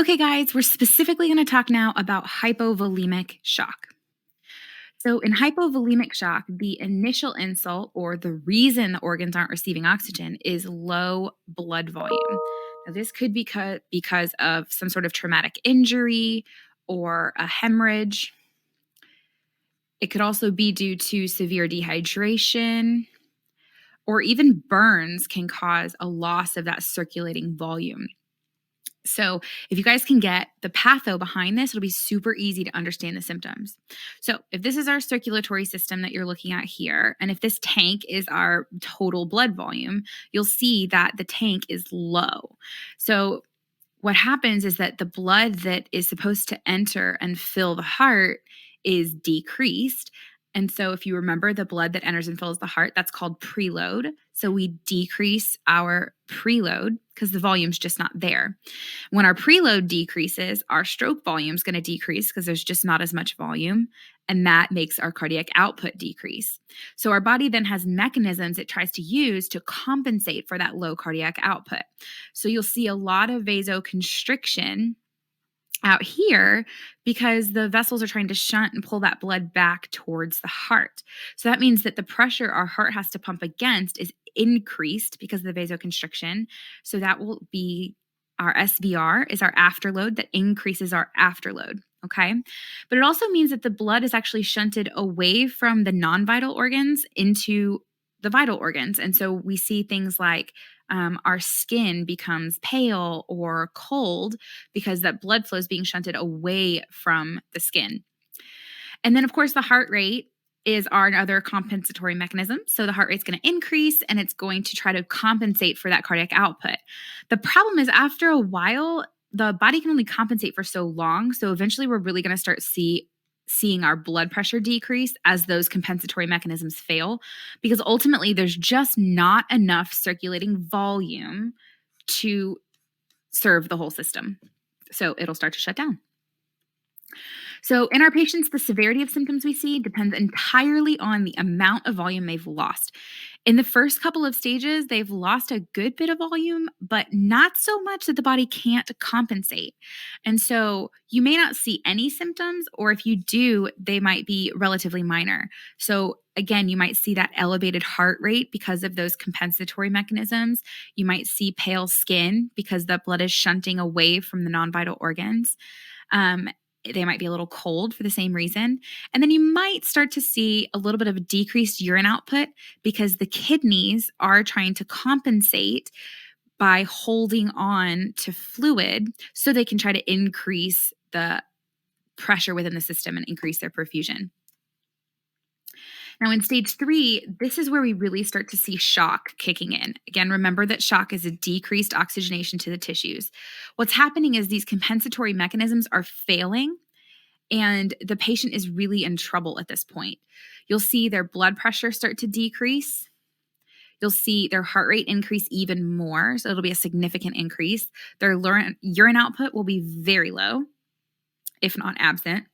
Okay, guys, we're specifically going to talk now about hypovolemic shock. So, in hypovolemic shock, the initial insult or the reason the organs aren't receiving oxygen is low blood volume. Now, this could be because of some sort of traumatic injury or a hemorrhage. It could also be due to severe dehydration, or even burns can cause a loss of that circulating volume. So, if you guys can get the patho behind this, it'll be super easy to understand the symptoms. So, if this is our circulatory system that you're looking at here, and if this tank is our total blood volume, you'll see that the tank is low. So, what happens is that the blood that is supposed to enter and fill the heart is decreased. And so, if you remember the blood that enters and fills the heart, that's called preload. So, we decrease our preload because the volume's just not there. When our preload decreases, our stroke volume is going to decrease because there's just not as much volume, and that makes our cardiac output decrease. So our body then has mechanisms it tries to use to compensate for that low cardiac output. So you'll see a lot of vasoconstriction out here because the vessels are trying to shunt and pull that blood back towards the heart. So that means that the pressure our heart has to pump against is increased because of the vasoconstriction. So that will be our SVR is our afterload that increases our afterload. Okay. But it also means that the blood is actually shunted away from the non-vital organs into the vital organs. And so we see things like our skin becomes pale or cold because that blood flow is being shunted away from the skin. And then, of course, the heart rate is our other compensatory mechanism. So the heart rate's going to increase and it's going to try to compensate for that cardiac output. The problem is after a while, the body can only compensate for so long. So eventually we're really going to start seeing our blood pressure decrease as those compensatory mechanisms fail, because ultimately there's just not enough circulating volume to serve the whole system. So it'll start to shut down. So in our patients, the severity of symptoms we see depends entirely on the amount of volume they've lost. In the first couple of stages, they've lost a good bit of volume, but not so much that the body can't compensate. And so you may not see any symptoms, or if you do, they might be relatively minor. So again, you might see that elevated heart rate because of those compensatory mechanisms. You might see pale skin because the blood is shunting away from the non-vital organs. They might be a little cold for the same reason. And then you might start to see a little bit of a decreased urine output because the kidneys are trying to compensate by holding on to fluid so they can try to increase the pressure within the system and increase their perfusion. Now, in stage 3, this is where we really start to see shock kicking in. Again, remember that shock is a decreased oxygenation to the tissues. What's happening is these compensatory mechanisms are failing, and the patient is really in trouble at this point. You'll see their blood pressure start to decrease. You'll see their heart rate increase even more, so it'll be a significant increase. Their urine output will be very low, if not absent.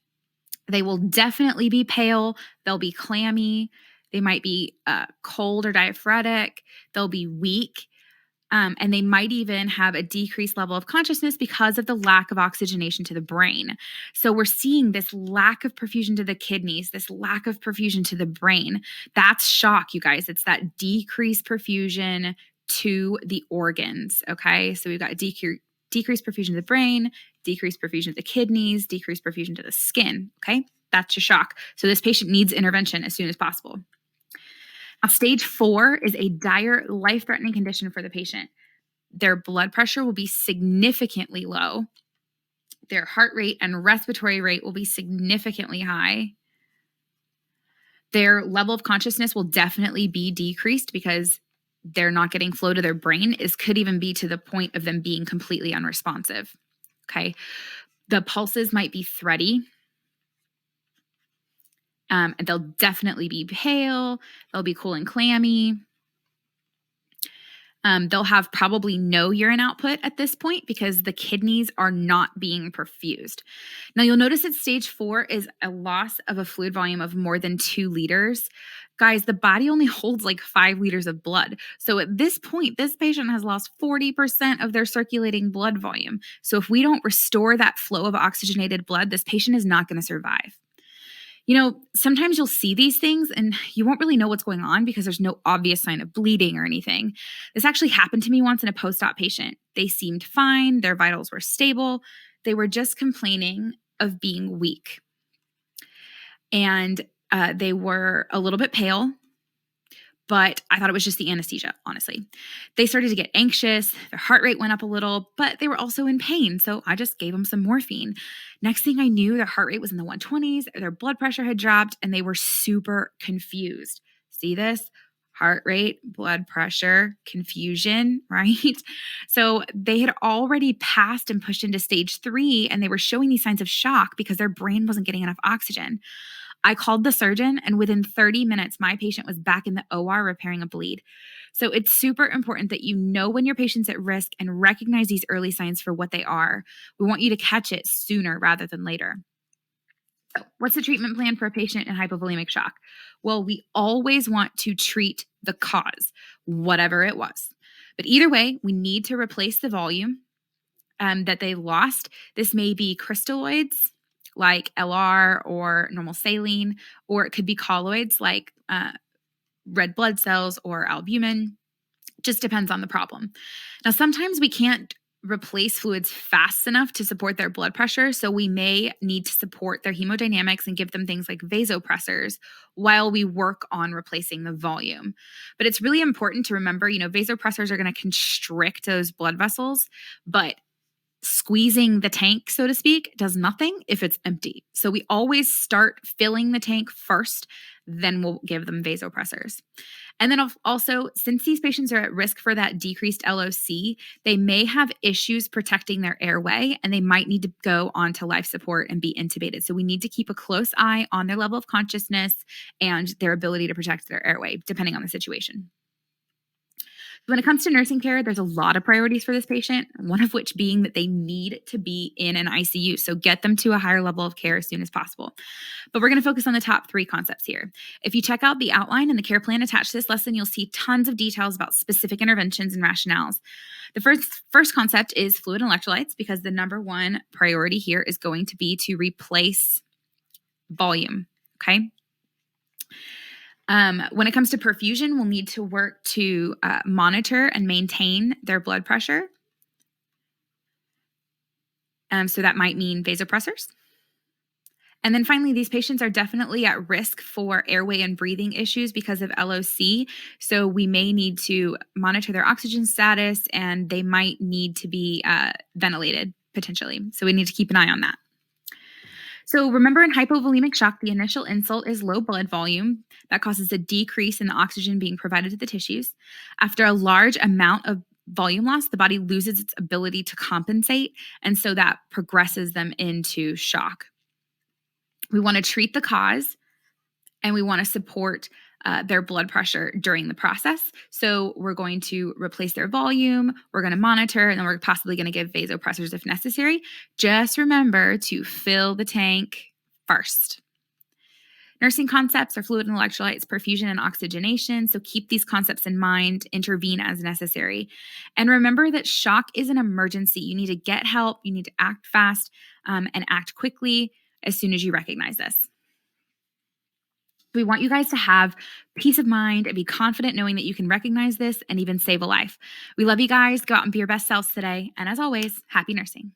They will definitely be pale. They'll be clammy. They might be cold or diaphoretic. They'll be weak. And they might even have a decreased level of consciousness because of the lack of oxygenation to the brain. So we're seeing this lack of perfusion to the kidneys, this lack of perfusion to the brain. That's shock, you guys. It's that decreased perfusion to the organs, okay? So we've got decreased perfusion to the brain, decreased perfusion to the kidneys, decreased perfusion to the skin, okay? That's your shock. So this patient needs intervention as soon as possible. Now, stage 4 is a dire, life-threatening condition for the patient. Their blood pressure will be significantly low. Their heart rate and respiratory rate will be significantly high. Their level of consciousness will definitely be decreased because they're not getting flow to their brain. It could even be to the point of them being completely unresponsive. Okay. The pulses might be thready. And they'll definitely be pale. They'll be cool and clammy. They'll have probably no urine output at this point because the kidneys are not being perfused. Now, you'll notice that stage 4 is a loss of a fluid volume of more than 2 liters. Guys, the body only holds like 5 liters of blood. So at this point, this patient has lost 40% of their circulating blood volume. So if we don't restore that flow of oxygenated blood, this patient is not going to survive. Sometimes you'll see these things and you won't really know what's going on because there's no obvious sign of bleeding or anything. This actually happened to me once in a post-op patient. They seemed fine. Their vitals were stable. They were just complaining of being weak. And they were a little bit pale, but I thought it was just the anesthesia, honestly. They started to get anxious. Their heart rate went up a little, but they were also in pain. So I just gave them some morphine. Next thing I knew, their heart rate was in the 120s. Their blood pressure had dropped and they were super confused. See this? Heart rate, blood pressure, confusion, right? So they had already passed and pushed into stage 3 and they were showing these signs of shock because their brain wasn't getting enough oxygen. I called the surgeon, and within 30 minutes, my patient was back in the OR repairing a bleed. So it's super important that you know when your patient's at risk and recognize these early signs for what they are. We want you to catch it sooner rather than later. So, what's the treatment plan for a patient in hypovolemic shock? Well, we always want to treat the cause, whatever it was. But either way, we need to replace the volume that they lost. This may be crystalloids like LR or normal saline, or it could be colloids like red blood cells or albumin. Just depends on the problem. Now, sometimes we can't replace fluids fast enough to support their blood pressure, so we may need to support their hemodynamics and give them things like vasopressors while we work on replacing the volume. But it's really important to remember, vasopressors are going to constrict those blood vessels, but squeezing the tank, so to speak, does nothing if it's empty. So we always start filling the tank first, then we'll give them vasopressors. And then also, since these patients are at risk for that decreased LOC, they may have issues protecting their airway and they might need to go on to life support and be intubated. So we need to keep a close eye on their level of consciousness and their ability to protect their airway, depending on the situation. When it comes to nursing care, there's a lot of priorities for this patient, one of which being that they need to be in an ICU. So get them to a higher level of care as soon as possible. But we're going to focus on the top 3 concepts here. If you check out the outline and the care plan attached to this lesson, you'll see tons of details about specific interventions and rationales. The first concept is fluid and electrolytes, because the number 1 priority here is going to be to replace volume, okay? When it comes to perfusion, we'll need to work to monitor and maintain their blood pressure. So that might mean vasopressors. And then finally, these patients are definitely at risk for airway and breathing issues because of LOC. So we may need to monitor their oxygen status and they might need to be ventilated potentially. So we need to keep an eye on that. So remember, in hypovolemic shock, the initial insult is low blood volume. That causes a decrease in the oxygen being provided to the tissues. After a large amount of volume loss, the body loses its ability to compensate, and so that progresses them into shock. We want to treat the cause, and we want to support their blood pressure during the process. So we're going to replace their volume, we're going to monitor, and then we're possibly going to give vasopressors if necessary. Just remember to fill the tank first. Nursing concepts are fluid and electrolytes, perfusion, and oxygenation. So keep these concepts in mind, intervene as necessary. And remember that shock is an emergency. You need to get help, you need to act fast, and act quickly as soon as you recognize this. We want you guys to have peace of mind and be confident knowing that you can recognize this and even save a life. We love you guys. Go out and be your best selves today. And as always, happy nursing.